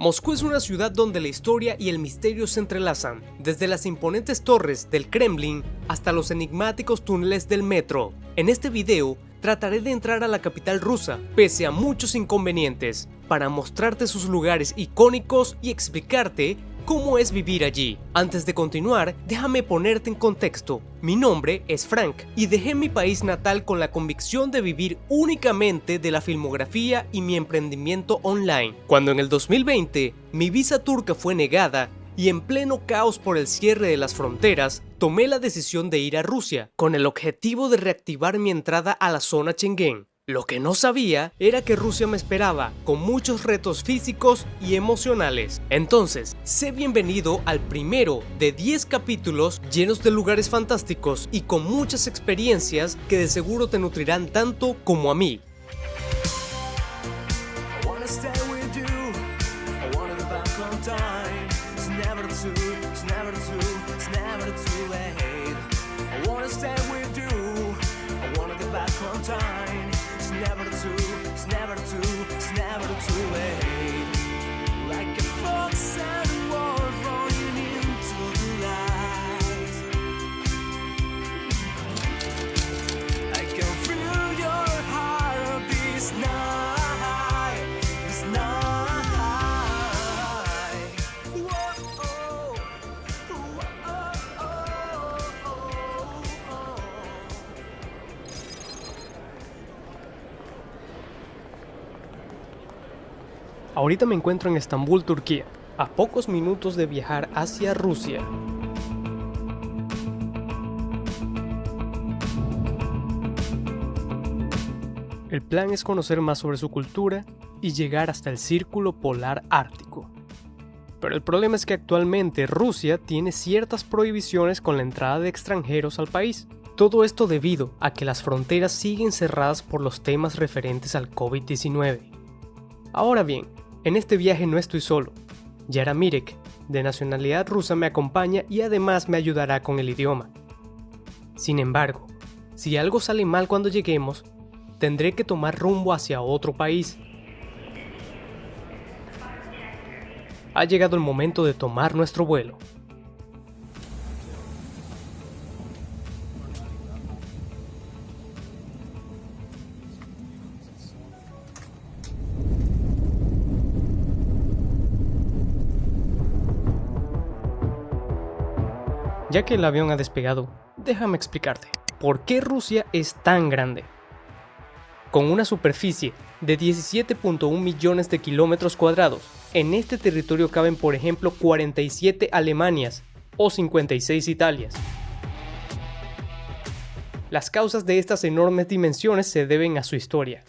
Moscú es una ciudad donde la historia y el misterio se entrelazan, desde las imponentes torres del Kremlin hasta los enigmáticos túneles del metro. En este video, trataré de entrar a la capital rusa, pese a muchos inconvenientes, para mostrarte sus lugares icónicos y explicarte cómo es vivir allí. Antes de continuar, déjame ponerte en contexto. Mi nombre es Frank y dejé mi país natal con la convicción de vivir únicamente de la filmografía y mi emprendimiento online. Cuando en el 2020 mi visa turca fue negada y en pleno caos por el cierre de las fronteras, tomé la decisión de ir a Rusia con el objetivo de reactivar mi entrada a la zona Schengen. Lo que no sabía era que Rusia me esperaba con muchos retos físicos y emocionales. Entonces, sé bienvenido al primero de 10 capítulos llenos de lugares fantásticos y con muchas experiencias que de seguro te nutrirán tanto como a mí. Ahorita me encuentro en Estambul, Turquía, a pocos minutos de viajar hacia Rusia. El plan es conocer más sobre su cultura y llegar hasta el Círculo Polar Ártico. Pero el problema es que actualmente Rusia tiene ciertas prohibiciones con la entrada de extranjeros al país. Todo esto debido a que las fronteras siguen cerradas por los temas referentes al COVID-19. Ahora bien, en este viaje no estoy solo. Yara Mirek, de nacionalidad rusa, me acompaña y además me ayudará con el idioma. Sin embargo, si algo sale mal cuando lleguemos, tendré que tomar rumbo hacia otro país. Ha llegado el momento de tomar nuestro vuelo. Ya que el avión ha despegado, déjame explicarte por qué Rusia es tan grande. Con una superficie de 17.1 millones de kilómetros cuadrados, en este territorio caben por ejemplo 47 Alemanias o 56 Italias. Las causas de estas enormes dimensiones se deben a su historia.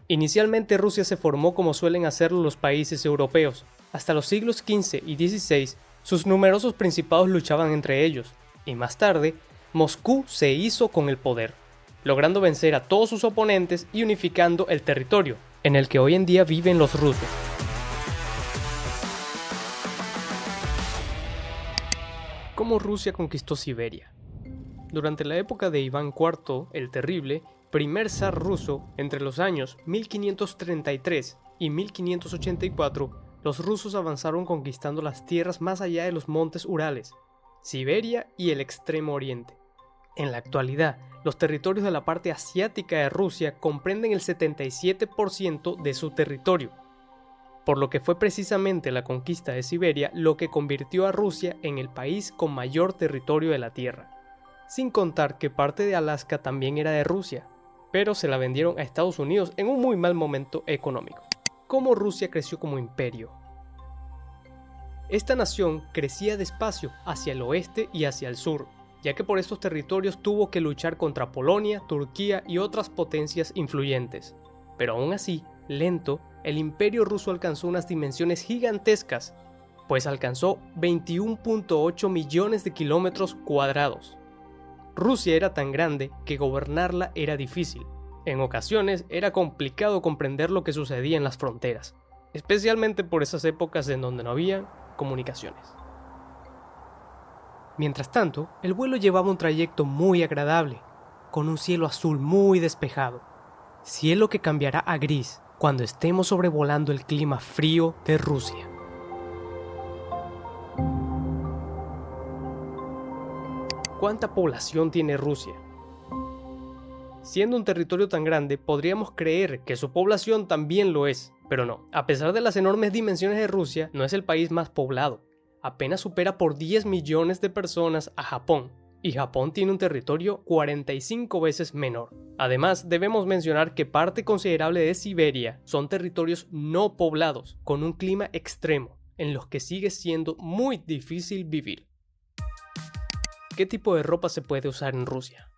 Inicialmente Rusia se formó como suelen hacerlo los países europeos. Hasta los siglos XV y XVI, sus numerosos principados luchaban entre ellos, y más tarde, Moscú se hizo con el poder, logrando vencer a todos sus oponentes y unificando el territorio, en el que hoy en día viven los rusos. ¿Cómo Rusia conquistó Siberia? Durante la época de Iván IV el Terrible, primer zar ruso, entre los años 1533 y 1584, los rusos avanzaron conquistando las tierras más allá de los montes Urales, Siberia y el Extremo Oriente. En la actualidad, los territorios de la parte asiática de Rusia comprenden el 77% de su territorio, por lo que fue precisamente la conquista de Siberia lo que convirtió a Rusia en el país con mayor territorio de la Tierra. Sin contar que parte de Alaska también era de Rusia, pero se la vendieron a Estados Unidos en un muy mal momento económico. ¿Cómo Rusia creció como imperio? Esta nación crecía despacio hacia el oeste y hacia el sur, ya que por estos territorios tuvo que luchar contra Polonia, Turquía y otras potencias influyentes. Pero aún así, lento, el imperio ruso alcanzó unas dimensiones gigantescas, pues alcanzó 21.8 millones de kilómetros cuadrados. Rusia era tan grande que gobernarla era difícil. En ocasiones era complicado comprender lo que sucedía en las fronteras, especialmente por esas épocas en donde no había comunicaciones. Mientras tanto, el vuelo llevaba un trayecto muy agradable, con un cielo azul muy despejado, cielo que cambiará a gris cuando estemos sobrevolando el clima frío de Rusia. ¿Cuánta población tiene Rusia? Siendo un territorio tan grande, podríamos creer que su población también lo es, pero no. A pesar de las enormes dimensiones de Rusia, no es el país más poblado. Apenas supera por 10 millones de personas a Japón, y Japón tiene un territorio 45 veces menor. Además, debemos mencionar que parte considerable de Siberia son territorios no poblados, con un clima extremo, en los que sigue siendo muy difícil vivir. ¿Qué tipo de ropa se puede usar en Rusia?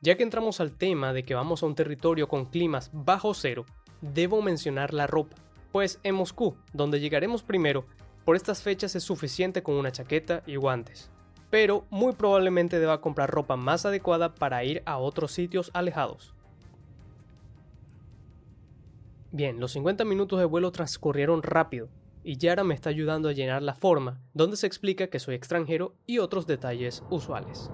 Ya que entramos al tema de que vamos a un territorio con climas bajo cero, debo mencionar la ropa, pues en Moscú, donde llegaremos primero, por estas fechas es suficiente con una chaqueta y guantes, pero muy probablemente deba comprar ropa más adecuada para ir a otros sitios alejados. Bien, los 50 minutos de vuelo transcurrieron rápido, y Yara me está ayudando a llenar la forma, donde se explica que soy extranjero y otros detalles usuales.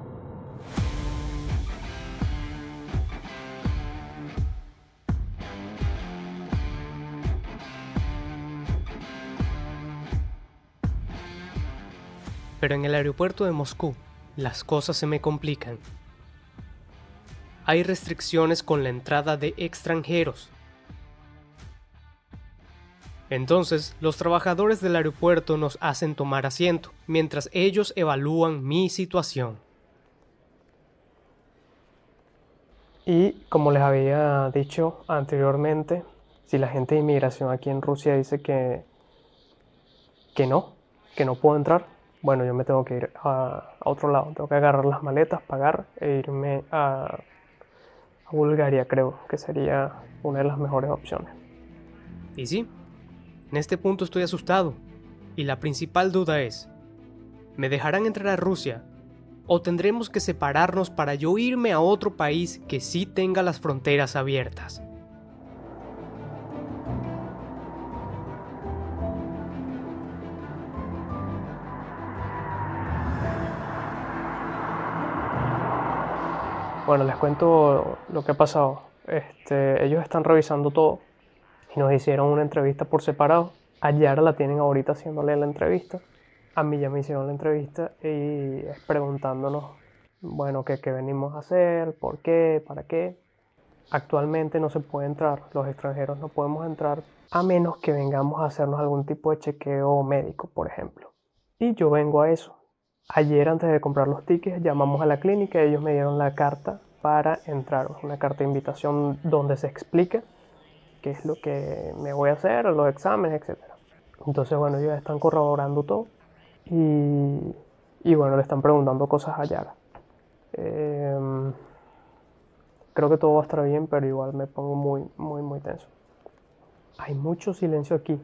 Pero en el aeropuerto de Moscú, las cosas se me complican. Hay restricciones con la entrada de extranjeros. Entonces, los trabajadores del aeropuerto nos hacen tomar asiento, mientras ellos evalúan mi situación. Y como les había dicho anteriormente, si la gente de inmigración aquí en Rusia dice que no puedo entrar, bueno, yo me tengo que ir a otro lado, tengo que agarrar las maletas, pagar e irme a Bulgaria, creo que sería una de las mejores opciones. Y sí, en este punto estoy asustado, y la principal duda es, ¿me dejarán entrar a Rusia? ¿O tendremos que separarnos para yo irme a otro país que sí tenga las fronteras abiertas? Bueno, les cuento lo que ha pasado. Ellos están revisando todo y nos hicieron una entrevista por separado. A Yara la tienen ahorita haciéndole la entrevista. A mí ya me hicieron la entrevista y es preguntándonos, bueno, qué venimos a hacer, por qué, para qué. Actualmente no se puede entrar, los extranjeros no podemos entrar a menos que vengamos a hacernos algún tipo de chequeo médico, por ejemplo. Y yo vengo a eso. Ayer, antes de comprar los tickets, llamamos a la clínica y ellos me dieron la carta para entrar, una carta de invitación donde se explica qué es lo que me voy a hacer, los exámenes, etc. Entonces, bueno, ellos están corroborando todo y bueno, le están preguntando cosas a Yara. Creo que todo va a estar bien, pero igual me pongo muy tenso. Hay mucho silencio aquí.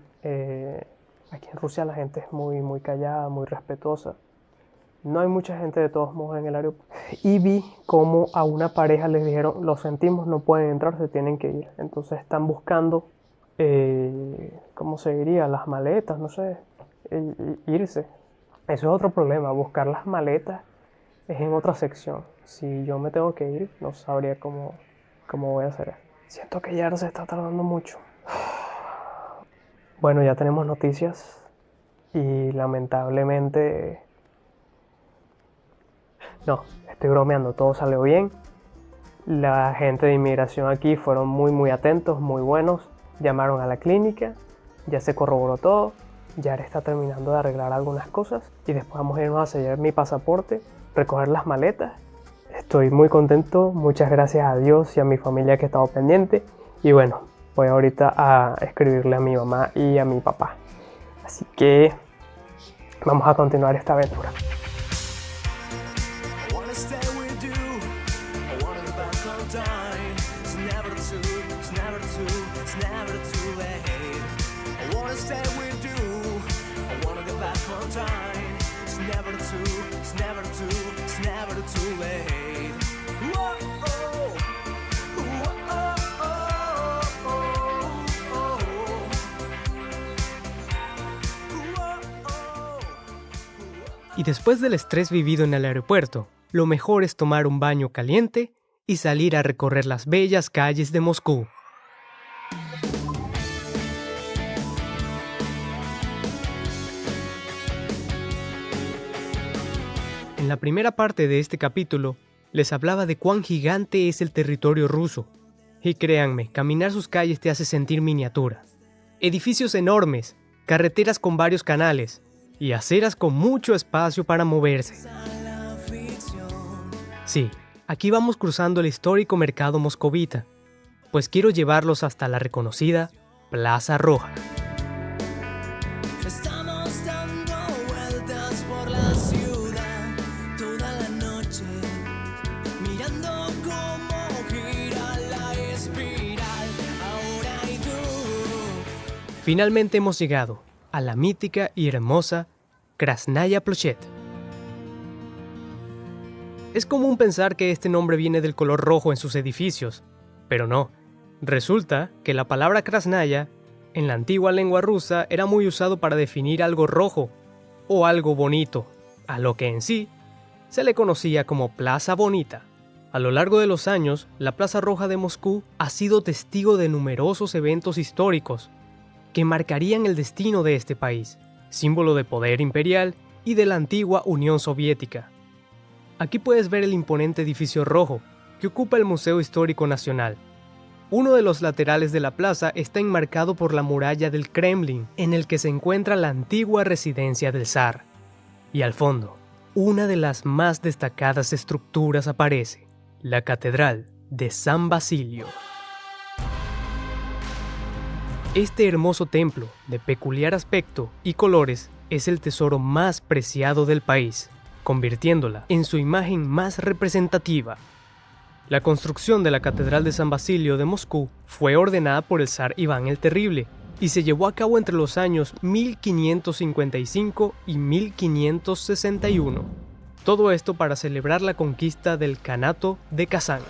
Aquí en Rusia la gente es muy callada, muy respetuosa. No hay mucha gente de todos modos en el aeropuerto. Y vi como a una pareja les dijeron, lo sentimos, no pueden entrar, se tienen que ir. Entonces están buscando, ¿cómo se diría? Las maletas, no sé, irse. Eso es otro problema, buscar las maletas es en otra sección. Si yo me tengo que ir, no sabría cómo voy a hacer eso. Siento que ya se está tardando mucho. Bueno, ya tenemos noticias y lamentablemente... No, estoy bromeando, todo salió bien. La gente de inmigración aquí fueron muy atentos, muy buenos. Llamaron a la clínica, ya se corroboró todo. Ya está terminando de arreglar algunas cosas y después vamos a irnos a sellar mi pasaporte, recoger las maletas. Estoy muy contento, muchas gracias a Dios y a mi familia que ha estado pendiente. Y bueno, voy ahorita a escribirle a mi mamá y a mi papá. Así que vamos a continuar esta aventura. Y después del estrés vivido en el aeropuerto, lo mejor es tomar un baño caliente y salir a recorrer las bellas calles de Moscú. En la primera parte de este capítulo, les hablaba de cuán gigante es el territorio ruso. Y créanme, caminar sus calles te hace sentir miniatura. Edificios enormes, carreteras con varios canales y aceras con mucho espacio para moverse. Sí, aquí vamos cruzando el histórico mercado moscovita, pues quiero llevarlos hasta la reconocida Plaza Roja. Estamos dando vueltas por la ciudad toda la noche, mirando cómo gira la espiral, ahora y tú. Finalmente hemos llegado a la mítica y hermosa Krasnaya Ploshchad. Es común pensar que este nombre viene del color rojo en sus edificios, pero no. Resulta que la palabra Krasnaya en la antigua lengua rusa era muy usado para definir algo rojo o algo bonito, a lo que en sí se le conocía como Plaza Bonita. A lo largo de los años, la Plaza Roja de Moscú ha sido testigo de numerosos eventos históricos que marcarían el destino de este país, símbolo de poder imperial y de la antigua Unión Soviética. Aquí puedes ver el imponente edificio rojo que ocupa el Museo Histórico Nacional. Uno de los laterales de la plaza está enmarcado por la muralla del Kremlin, en el que se encuentra la antigua residencia del zar. Y al fondo, una de las más destacadas estructuras aparece, la Catedral de San Basilio. Este hermoso templo, de peculiar aspecto y colores, es el tesoro más preciado del país, convirtiéndola en su imagen más representativa. La construcción de la Catedral de San Basilio de Moscú fue ordenada por el zar Iván el Terrible y se llevó a cabo entre los años 1555 y 1561. Todo esto para celebrar la conquista del Kanato de Kazán.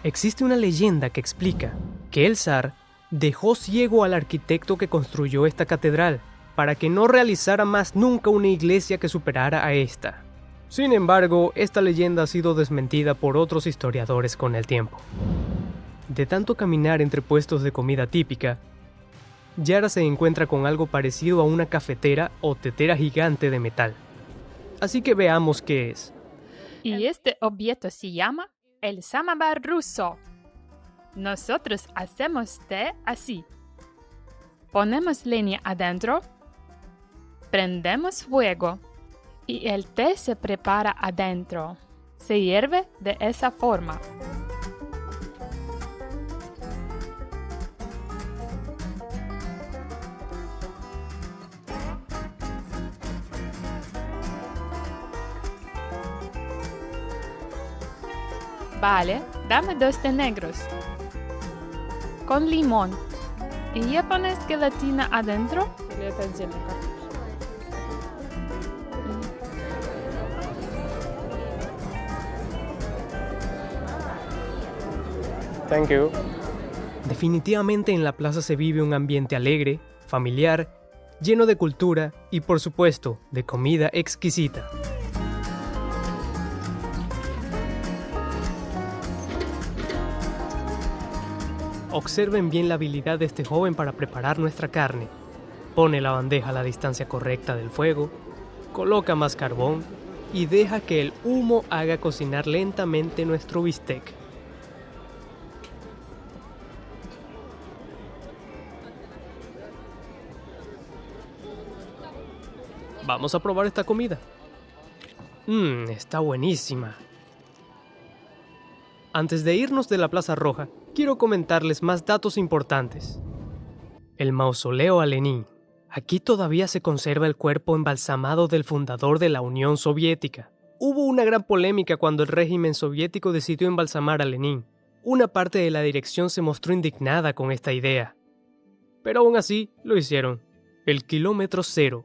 Existe una leyenda que explica que el zar dejó ciego al arquitecto que construyó esta catedral para que no realizara más nunca una iglesia que superara a esta. Sin embargo, esta leyenda ha sido desmentida por otros historiadores con el tiempo. De tanto caminar entre puestos de comida típica, Yara se encuentra con algo parecido a una cafetera o tetera gigante de metal. Así que veamos qué es. Y este objeto se llama el samovar ruso. Nosotros hacemos té así. Ponemos leña adentro, prendemos fuego y el té se prepara adentro. Se hierve de esa forma. Vale, dame 2 té negros. Con limón. ¿Y ya pones gelatina adentro? Thank you. Definitivamente en la plaza se vive un ambiente alegre, familiar, lleno de cultura y por supuesto de comida exquisita. Observen bien la habilidad de este joven para preparar nuestra carne. Pone la bandeja a la distancia correcta del fuego, coloca más carbón y deja que el humo haga cocinar lentamente nuestro bistec. Vamos a probar esta comida. Está buenísima. Antes de irnos de la Plaza Roja, quiero comentarles más datos importantes. El mausoleo a Lenin. Aquí todavía se conserva el cuerpo embalsamado del fundador de la Unión Soviética. Hubo una gran polémica cuando el régimen soviético decidió embalsamar a Lenin. Una parte de la dirección se mostró indignada con esta idea. Pero aún así, lo hicieron. El kilómetro cero.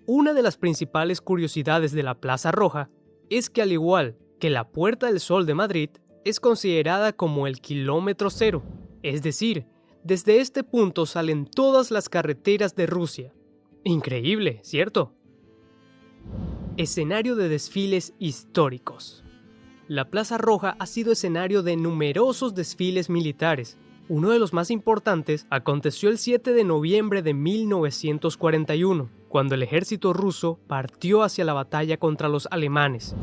Una de las principales curiosidades de la Plaza Roja es que al igual que la Puerta del Sol de Madrid, es considerada como el kilómetro cero, es decir, desde este punto salen todas las carreteras de Rusia. Increíble, ¿cierto? Escenario de desfiles históricos. La Plaza Roja ha sido escenario de numerosos desfiles militares. Uno de los más importantes aconteció el 7 de noviembre de 1941, cuando el ejército ruso partió hacia la batalla contra los alemanes.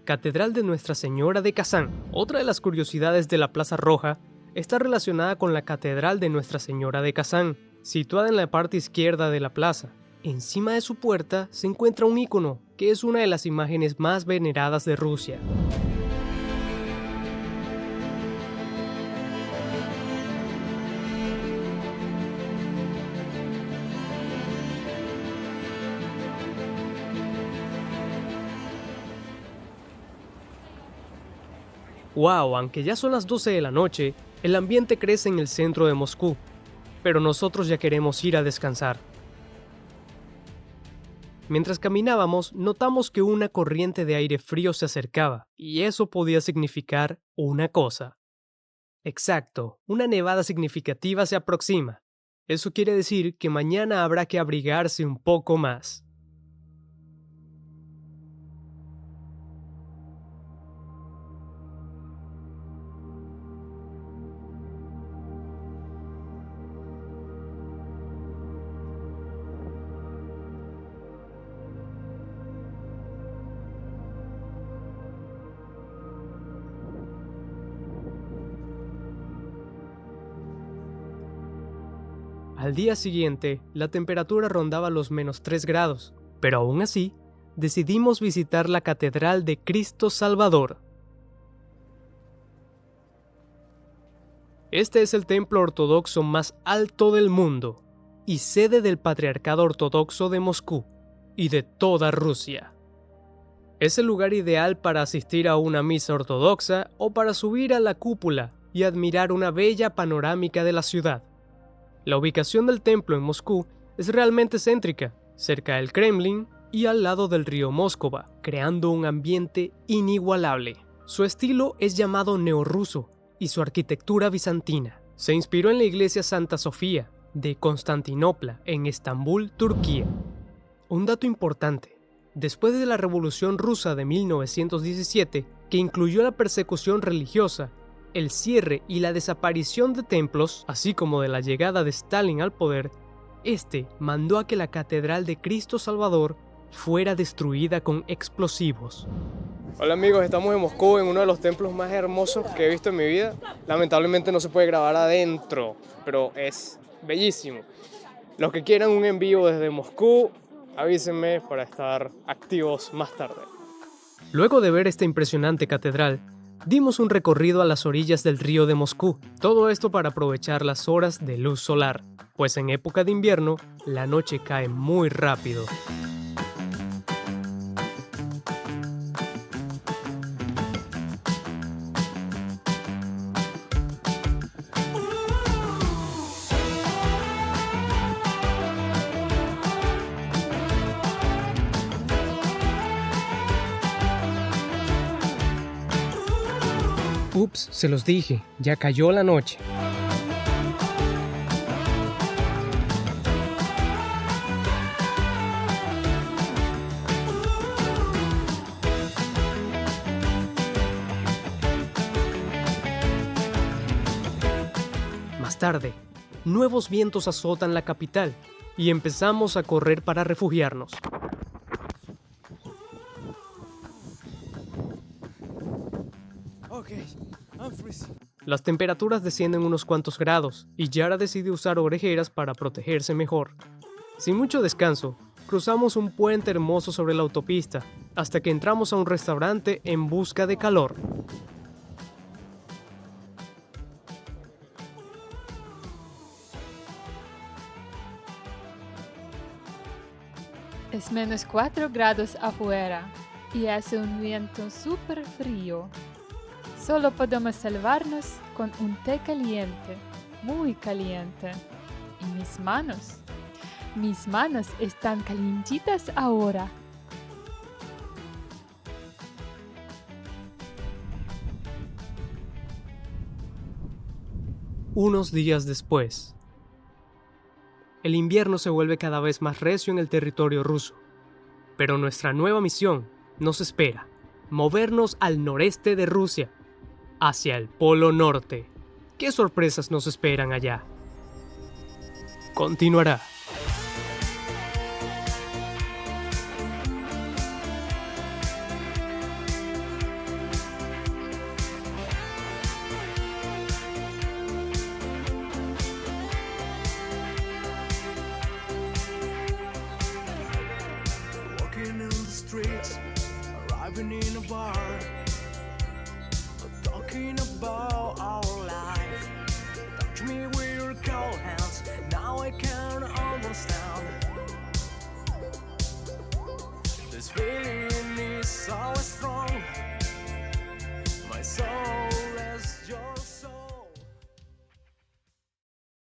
Catedral de Nuestra Señora de Kazán. Otra de las curiosidades de la Plaza Roja está relacionada con la Catedral de Nuestra Señora de Kazán, situada en la parte izquierda de la plaza. Encima de su puerta se encuentra un ícono, que es una de las imágenes más veneradas de Rusia. Wow, aunque ya son las 12 de la noche, el ambiente crece en el centro de Moscú, pero nosotros ya queremos ir a descansar. Mientras caminábamos, notamos que una corriente de aire frío se acercaba, y eso podía significar una cosa. Exacto, una nevada significativa se aproxima. Eso quiere decir que mañana habrá que abrigarse un poco más. Al día siguiente, la temperatura rondaba los -3 grados, pero aún así, decidimos visitar la Catedral de Cristo Salvador. Este es el templo ortodoxo más alto del mundo y sede del Patriarcado Ortodoxo de Moscú y de toda Rusia. Es el lugar ideal para asistir a una misa ortodoxa o para subir a la cúpula y admirar una bella panorámica de la ciudad. La ubicación del templo en Moscú es realmente céntrica, cerca del Kremlin y al lado del río Móscova, creando un ambiente inigualable. Su estilo es llamado neorruso y su arquitectura bizantina. Se inspiró en la iglesia Santa Sofía de Constantinopla, en Estambul, Turquía. Un dato importante: después de la Revolución Rusa de 1917, que incluyó la persecución religiosa, el cierre y la desaparición de templos, así como de la llegada de Stalin al poder, este mandó a que la Catedral de Cristo Salvador fuera destruida con explosivos. Hola amigos, estamos en Moscú, en uno de los templos más hermosos que he visto en mi vida. Lamentablemente no se puede grabar adentro, pero es bellísimo. Los que quieran un envío desde Moscú, avísenme para estar activos más tarde. Luego de ver esta impresionante catedral, dimos un recorrido a las orillas del río de Moscú, todo esto para aprovechar las horas de luz solar, pues en época de invierno la noche cae muy rápido. Ups, se los dije, ya cayó la noche. Más tarde, nuevos vientos azotan la capital y empezamos a correr para refugiarnos. Las temperaturas descienden unos cuantos grados y Yara decide usar orejeras para protegerse mejor. Sin mucho descanso, cruzamos un puente hermoso sobre la autopista hasta que entramos a un restaurante en busca de calor. Es -4 grados afuera y hace un viento súper frío. Solo podemos salvarnos con un té caliente, muy caliente. Y mis manos están calientitas ahora. Unos días después, el invierno se vuelve cada vez más recio en el territorio ruso, pero nuestra nueva misión nos espera: movernos al noreste de Rusia, hacia el Polo Norte. ¿Qué sorpresas nos esperan allá? continuará. Walking in the streets, arriving in a bar, talking about our life. Touch me with your cold hands, now I can understand. This feeling